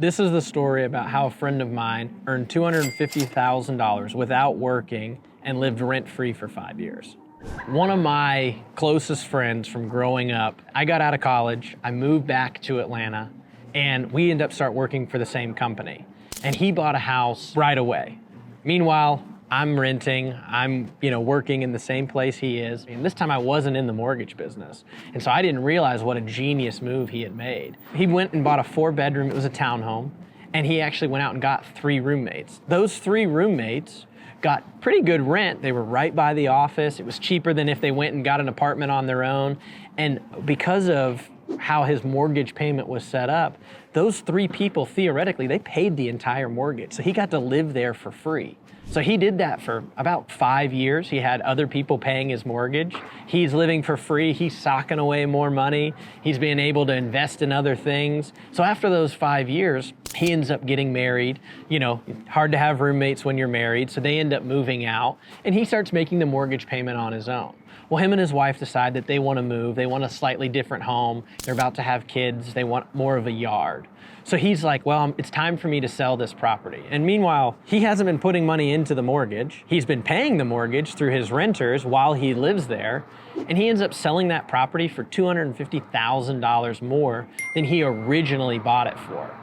This is the story about how a friend of mine earned $250,000 without working and lived rent-free for 5 years. One of my closest friends from growing up, I got out of college, I moved back to Atlanta, and we ended up start working for the same company. And he bought a house right away. Meanwhile, I'm renting, I'm working in the same place he is. And this time I wasn't in the mortgage business. And so I didn't realize what a genius move he had made. He went and bought a 4-bedroom, it was a townhome, and he actually went out and got 3 roommates. Those 3 roommates got pretty good rent. They were right by the office. It was cheaper than if they went and got an apartment on their own. And because of how his mortgage payment was set up, those 3 people, theoretically, they paid the entire mortgage. So he got to live there for free. So he did that for about 5 years. He had other people paying his mortgage. He's living for free. He's socking away more money. He's being able to invest in other things. So after those 5 years, he ends up getting married. Hard to have roommates when you're married. So they end up moving out, and he starts making the mortgage payment on his own. Well, him and his wife decide that they want to move. They want a slightly different home. They're about to have kids. They want more of a yard. So he's like, well, it's time for me to sell this property. And meanwhile, he hasn't been putting money into the mortgage. He's been paying the mortgage through his renters while he lives there. And he ends up selling that property for $250,000 more than he originally bought it for.